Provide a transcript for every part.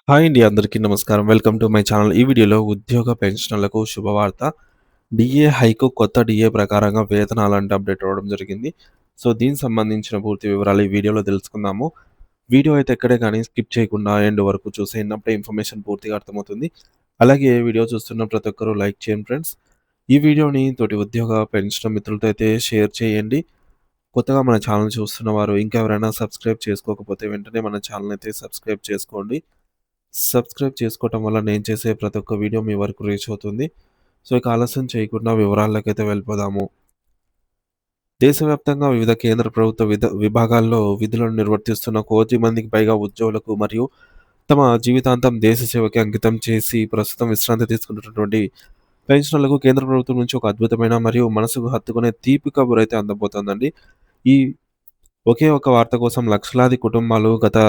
Hi అండి. అందరికీ నమస్కారం. Welcome to my channel. ఈ వీడియోలో ఉద్యోగ పెన్షనర్లకు శుభవార్త. డీఏ హైకు కొత్త డీఏ ప్రకారంగా వేతనాలంటే అప్డేట్ అవ్వడం జరిగింది. సో, దీనికి సంబంధించిన పూర్తి వివరాలు ఈ వీడియోలో తెలుసుకుందాము. వీడియో అయితే ఎక్కడే గాని స్కిప్ చేయకుండా ఎండ్ వరకు చూసేయండి. అప్పుడే ఇన్ఫర్మేషన్ పూర్తిగా అర్థమవుతుంది. అలాగే వీడియో చూస్తున్న ప్రతి ఒక్కరు లైక్ చేయండి ఫ్రెండ్స్. ఈ వీడియోని తోటి ఉద్యోగ పెన్షనర్ మిత్రులతో అయితే షేర్ చేయండి. కొత్తగా మన ఛానల్ చూస్తున్న వారు ఇంకా ఎవరైనా సబ్స్క్రైబ్ చేసుకోకపోతే వెంటనే మన ఛానల్ అయితే సబ్స్క్రైబ్ చేసుకోండి. సబ్స్క్రైబ్ చేసుకోవటం వల్ల నేను చేసే ప్రతి ఒక్క వీడియో మీ వరకు రీచ్ అవుతుంది. సో, ఇక ఆలస్యం చేయకుండా వివరాల్లోకైతే వెళ్ళిపోదాము. దేశవ్యాప్తంగా వివిధ కేంద్ర ప్రభుత్వ విభాగాల్లో విధులను నిర్వర్తిస్తున్న 1,00,00,000 మందికి పైగా ఉద్యోగులకు మరియు తమ జీవితాంతం దేశ సేవకి అంకితం చేసి ప్రస్తుతం విశ్రాంతి తీసుకుంటున్నటువంటి పెన్షనర్లకు కేంద్ర ప్రభుత్వం నుంచి ఒక అద్భుతమైన మరియు మనసుకు హత్తుకునే తీపి కబురైతే అందబోతోందండి. ఈ ఒకే ఒక వార్త కోసం లక్షలాది కుటుంబాలు గత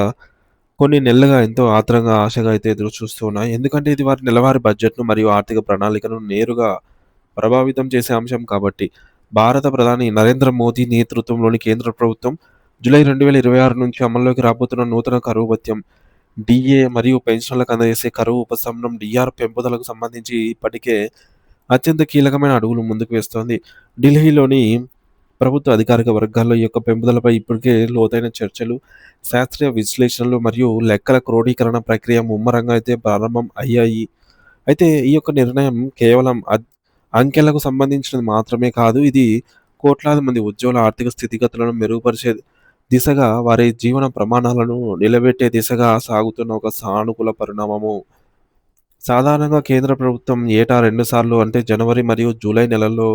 కొన్ని నెలలుగా ఎంతో ఆత్రంగా, ఆశగా అయితే ఎదురుచూస్తూ ఉన్నాయి. ఎందుకంటే ఇది వారి నెలవారీ బడ్జెట్‌ను మరియు ఆర్థిక ప్రణాళికను నేరుగా ప్రభావితం చేసే అంశం కాబట్టి. భారత ప్రధాని నరేంద్ర మోదీ నేతృత్వంలోని కేంద్ర ప్రభుత్వం జూలై 2026 నుంచి అమల్లోకి రాబోతున్న నూతన కరువు భత్యం, డీఏ మరియు పెన్షన్లకు అందజేసే కరువు ఉపశమనం డీఆర్ పెంపుదలకు సంబంధించి ఇప్పటికే అత్యంత కీలకమైన అడుగులు ముందుకు వేస్తోంది. ఢిల్లీలోని ప్రభుత్వ అధికారిక వర్గాల్లో ఈ యొక్క పెంపుదలపై ఇప్పటికే లోతైన చర్చలు, శాస్త్రీయ విశ్లేషణలు మరియు లెక్కల క్రోడీకరణ ప్రక్రియ ముమ్మరంగా అయితే ప్రారంభం అయ్యాయి. అయితే ఈ యొక్క నిర్ణయం కేవలం అంకెలకు సంబంధించినది మాత్రమే కాదు. ఇది కోట్లాది మంది ఉద్యోగుల ఆర్థిక స్థితిగతులను మెరుగుపరిచే దిశగా, వారి జీవన ప్రమాణాలను నిలబెట్టే దిశగా సాగుతున్న ఒక సానుకూల పరిణామము. సాధారణంగా కేంద్ర ప్రభుత్వం ఏటా 2 సార్లు అంటే జనవరి మరియు జూలై నెలల్లో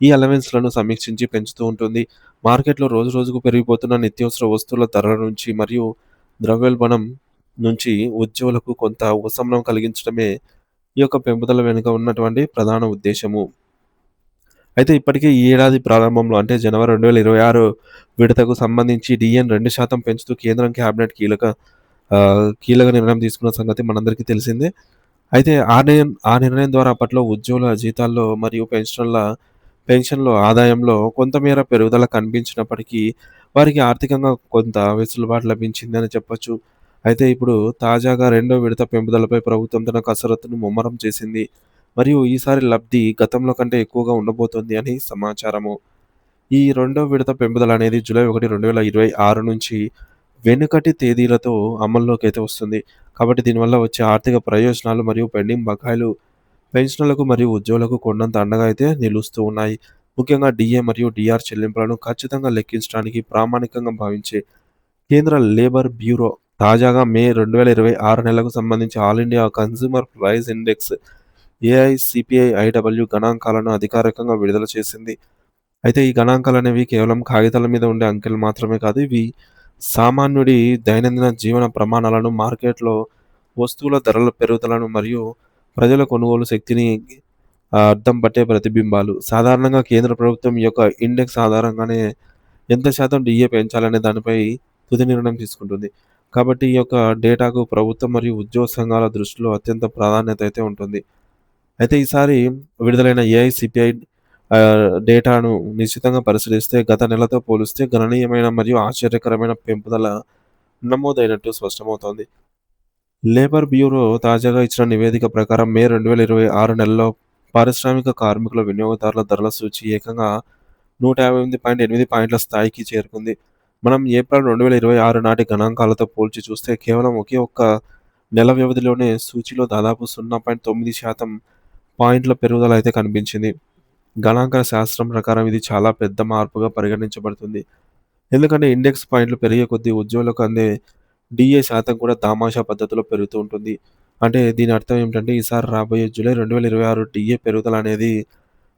ఈ అలవెన్స్‌లను సమీక్షించి పెంచుతూ ఉంటుంది. మార్కెట్‌లో రోజురోజుకు పెరిగిపోతున్న నిత్యావసర వస్తువుల ధరల నుంచి మరియు ద్రవ్యోల్బణం నుంచి ఉద్యోగులకు కొంత ఉపశమనం కలిగించడమే ఈ యొక్క పెంపుదల వెనుక ఉన్నటువంటి ప్రధాన ఉద్దేశ్యము. అయితే ఇప్పటికే ఈ ఏడాది ప్రారంభంలో అంటే జనవరి 2026 విడతకు సంబంధించి డీఏని 2% పెంచుతూ కేంద్రం క్యాబినెట్ కీలక నిర్ణయం తీసుకున్న సంగతి మనందరికీ తెలిసిందే. అయితే ఆ నిర్ణయం ద్వారా అప్పట్లో ఉద్యోగుల జీతాల్లో మరియు పెన్షన్‌లో ఆదాయంలో కొంతమేర పెరుగుదల కనిపించినప్పటికీ, వారికి ఆర్థికంగా కొంత వెసులుబాటు లభించిందని చెప్పొచ్చు. అయితే ఇప్పుడు తాజాగా రెండో విడత పెంపుదలపై ప్రభుత్వం తన కసరత్తును ముమ్మరం చేసింది. మరియు ఈసారి లబ్ధి గతంలో కంటే ఎక్కువగా ఉండబోతోంది అని సమాచారము. ఈ రెండో విడత పెంపుదల అనేది జూలై 1, 2026 నుంచి వెనుకటి తేదీలతో అమల్లోకైతే వస్తుంది. కాబట్టి దీనివల్ల వచ్చే ఆర్థిక ప్రయోజనాలు మరియు పెండింగ్ బకాయిలు పెన్షనర్లకు మరియు ఉద్యోగులకు కొండంత అండగా అయితే నిలుస్తూ ఉన్నాయి. ముఖ్యంగా డీఏ మరియు డీఆర్ చెల్లింపులను ఖచ్చితంగా లెక్కించడానికి ప్రామాణికంగా భావించే కేంద్ర లేబర్ బ్యూరో తాజాగా మే 2026 నెలకు సంబంధించి all India consumer price index AICPI IW గణాంకాలను అధికారికంగా విడుదల చేసింది. అయితే ఈ గణాంకాలనేవి కేవలం కాగితాల మీద ఉండే అంకెలు మాత్రమే కాదు. ఇవి సామాన్యుడి దైనందిన జీవన ప్రమాణాలను, మార్కెట్‌లో వస్తువుల ధరల పెరుగుదలను మరియు ప్రజల కొనుగోలు శక్తిని అద్దం పట్టే ప్రతిబింబాలు. సాధారణంగా కేంద్ర ప్రభుత్వం ఈ యొక్క ఇండెక్స్ ఆధారంగానే ఎంత శాతం డీఏ పెంచాలనే దానిపై తుది నిర్ణయం తీసుకుంటుంది. కాబట్టి ఈ యొక్క డేటాకు ప్రభుత్వం మరియు ఉద్యోగ సంఘాల దృష్టిలో అత్యంత ప్రాధాన్యత అయితే ఉంటుంది. అయితే ఈసారి విడుదలైన ఏఐసీపీఐ డేటాను నిశితంగా పరిశీలిస్తే గత నెలతో పోలిస్తే గణనీయమైన మరియు ఆశ్చర్యకరమైన పెంపుదల నమోదైనట్టు స్పష్టమవుతోంది. లేబర్ బ్యూరో తాజాగా ఇచ్చిన నివేదిక ప్రకారం మే 2026 నెలలో పారిశ్రామిక కార్మికుల వినియోగదారుల ధరల సూచి ఏకంగా 158.8 పాయింట్ల స్థాయికి చేరుకుంది. మనం ఏప్రిల్ 2026 నాటి గణాంకాలతో పోల్చి చూస్తే కేవలం ఒకే ఒక్క నెల వ్యవధిలోనే సూచీలో దాదాపు 0.9% పాయింట్ల పెరుగుదల అయితే కనిపించింది. గణాంక శాస్త్రం ప్రకారం ఇది చాలా పెద్ద మార్పుగా పరిగణించబడుతుంది. ఎందుకంటే ఇండెక్స్ పాయింట్లు పెరిగే కొద్దీ ఉద్యోగులకు అందే డీఏ శాతం కూడా దామాషా పద్ధతిలో పెరుగుతూ ఉంటుంది. అంటే దీని అర్థం ఏమిటంటే ఈసారి రాబోయే జూలై 2026 డీఏ పెరుగుదల అనేది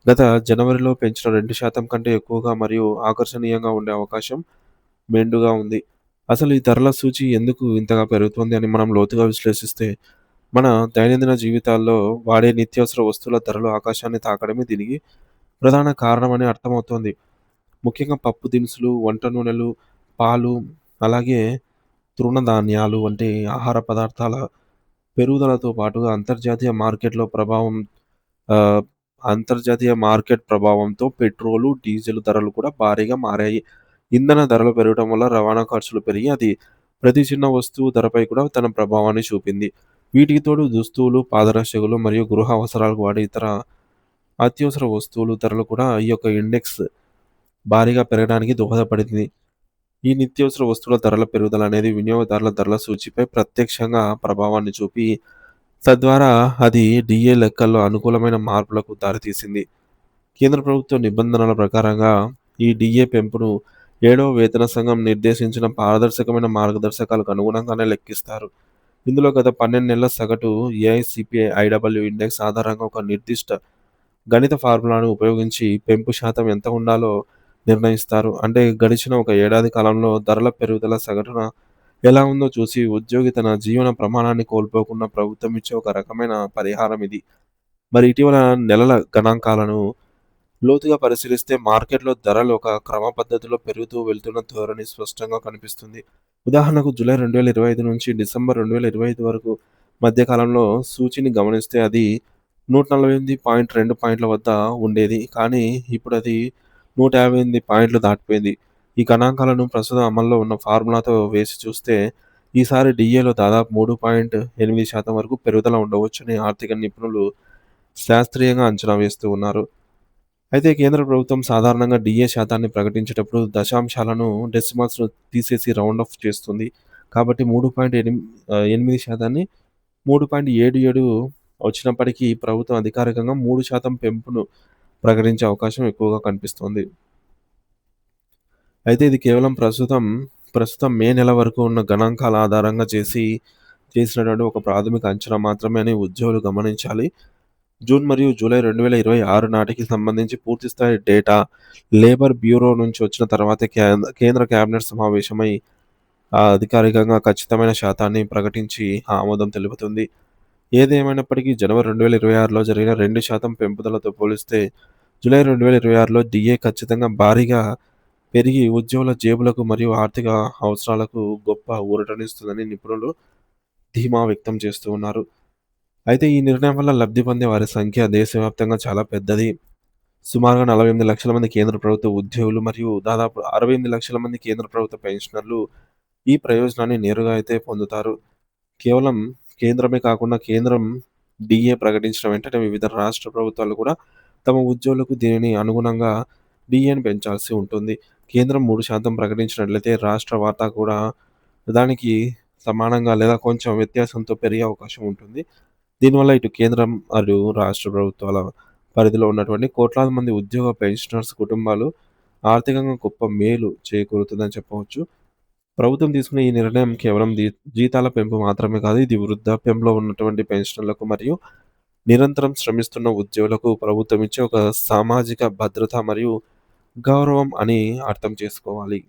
గత జనవరిలో పెంచిన 2% కంటే ఎక్కువగా మరియు ఆకర్షణీయంగా ఉండే అవకాశం మెండుగా ఉంది. అసలు ఈ ధరల సూచి ఎందుకు ఇంతగా పెరుగుతుంది అని మనం లోతుగా విశ్లేషిస్తే, మన దైనందిన జీవితాల్లో వాడే నిత్యావసర వస్తువుల ధరలు ఆకాశాన్ని తాకడమే దీనికి ప్రధాన కారణమని అర్థమవుతోంది. ముఖ్యంగా పప్పు దినుసులు, వంట నూనెలు, పాలు, అలాగే తృణధాన్యాలు వంటి ఆహార పదార్థాల పెరుగుదలతో పాటుగా ఆహ్, అంతర్జాతీయ మార్కెట్ ప్రభావంతో పెట్రోలు, డీజిల్ ధరలు కూడా భారీగా మారాయి. ఇంధన ధరలు పెరగడం వల్ల రవాణా ఖర్చులు పెరిగి అది ప్రతి చిన్న వస్తువు ధరపై కూడా తన ప్రభావాన్ని చూపింది. వీటికి తోడు దుస్తువులు, పాదరక్షకులు మరియు గృహ అవసరాలకు వాడే ఇతర అత్యవసర వస్తువులు ధరలు కూడా ఈ యొక్క ఇండెక్స్ భారీగా పెరగడానికి దోహదపడింది. ఈ నిత్యావసర వస్తువుల ధరల పెరుగుదల అనేది వినియోగదారుల ధరల సూచీపై ప్రత్యక్షంగా ప్రభావాన్ని చూపి, తద్వారా అది డిఏ లెక్కల్లో అనుకూలమైన మార్పులకు దారితీసింది. కేంద్ర ప్రభుత్వ నిబంధనల ప్రకారంగా ఈ డిఏ పెంపును 7వ వేతన సంఘం నిర్దేశించిన పారదర్శకమైన మార్గదర్శకాలకు అనుగుణంగానే లెక్కిస్తారు. ఇందులో గత 12 నెలల సగటు ఏఐసిపిఐ ఐడబ్ల్యూ ఇండెక్స్ ఆధారంగా ఒక నిర్దిష్ట గణిత ఫార్ములాను ఉపయోగించి పెంపు శాతం ఎంత ఉండాలో నిర్ణయిస్తారు. అంటే గడిచిన ఒక ఏడాది కాలంలో ధరల పెరుగుదల సగటున ఎలా ఉందో చూసి ఉద్యోగి తన జీవన ప్రమాణాన్ని కోల్పోకుండా ప్రభుత్వం ఇచ్చే ఒక రకమైన పరిహారం ఇది. మరి ఇటీవల నెలల గణాంకాలను లోతుగా పరిశీలిస్తే మార్కెట్‌లో ధరలు ఒక క్రమ పద్ధతిలో పెరుగుతూ వెళ్తున్న ధోరణి స్పష్టంగా కనిపిస్తుంది. ఉదాహరణకు జూలై 2025 నుంచి డిసెంబర్ 2025 వరకు మధ్య కాలంలో సూచీని గమనిస్తే అది 148.2 పాయింట్ల వద్ద ఉండేది. కానీ ఇప్పుడు అది 158 పాయింట్లు దాటిపోయింది. ఈ గణాంకాలను ప్రస్తుతం అమల్లో ఉన్న ఫార్ములాతో వేసి చూస్తే ఈసారి డిఏలో దాదాపు 3.8% వరకు పెరుగుదల ఉండవచ్చని ఆర్థిక నిపుణులు శాస్త్రీయంగా అంచనా వేస్తూ ఉన్నారు. అయితే కేంద్ర ప్రభుత్వం సాధారణంగా డిఏ శాతాన్ని ప్రకటించేటప్పుడు దశాంశాలను, డెసిమల్స్‌ను తీసేసి రౌండ్ ఆఫ్ చేస్తుంది. కాబట్టి 8% 3.77 వచ్చినప్పటికీ ప్రభుత్వం అధికారికంగా 3% పెంపును ప్రకటించే అవకాశం ఎక్కువగా కనిపిస్తోంది. అయితే ఇది కేవలం ప్రస్తుతం మే నెల వరకు ఉన్న గణాంకాల ఆధారంగా చేసినటువంటి ఒక ప్రాథమిక అంచనా మాత్రమే అని ఉద్యోగులు గమనించాలి. జూన్ మరియు జూలై 2026 నాటికి సంబంధించి పూర్తిస్థాయి డేటా లేబర్ బ్యూరో నుంచి వచ్చిన తర్వాతే కేంద్ర కేబినెట్ సమావేశమై అధికారికంగా ఖచ్చితమైన శాతాన్ని ప్రకటించి ఆమోదం తెలుపుతుంది. ఏదేమైనప్పటికీ జనవరి 2026లో జరిగిన 2% పెంపుదలతో పోలిస్తే జూలై 2026లో డిఏ ఖచ్చితంగా భారీగా పెరిగి ఉద్యోగుల జేబులకు మరియు ఆర్థిక అవసరాలకు గొప్ప ఊరటనిస్తుందని నిపుణులు ధీమా వ్యక్తం చేస్తూ ఉన్నారు. అయితే ఈ నిర్ణయం వల్ల లబ్ధి పొందే వారి సంఖ్య దేశవ్యాప్తంగా చాలా పెద్దది. సుమారుగా 48 లక్షల మంది కేంద్ర ప్రభుత్వ ఉద్యోగులు మరియు దాదాపు 68 లక్షల మంది కేంద్ర ప్రభుత్వ పెన్షనర్లు ఈ ప్రయోజనాన్ని నేరుగా అయితే పొందుతారు. కేవలం కేంద్రమే కాకుండా కేంద్రం డిఏ ప్రకటించిన వెంటనే వివిధ రాష్ట్ర ప్రభుత్వాలు కూడా తమ ఉద్యోగులకు దీనిని అనుగుణంగా డిఏని పెంచాల్సి ఉంటుంది. కేంద్రం 3% ప్రకటించినట్లయితే రాష్ట్ర వాటా కూడా దానికి సమానంగా లేదా కొంచెం వ్యత్యాసంతో పెరిగే అవకాశం ఉంటుంది. దీనివల్ల ఇటు కేంద్రం మరియు రాష్ట్ర ప్రభుత్వాల పరిధిలో ఉన్నటువంటి కోట్లాది మంది ఉద్యోగ పెన్షనర్స్ కుటుంబాలు ఆర్థికంగా గొప్ప మేలు చేకూరుతుందని చెప్పవచ్చు. ప్రభుత్వం తీసుకున్న ఈ నిర్ణయం కేవలం జీతాల పెంపు మాత్రమే కాదు. ఇది వృద్ధాప్యంలో ఉన్నటువంటి పెన్షనర్లకు మరియు నిరంతరం శ్రమిస్తున్న ఉద్యోగులకు ప్రభుత్వం ఇచ్చే ఒక సామాజిక భద్రత మరియు గౌరవం అని అర్థం చేసుకోవాలి.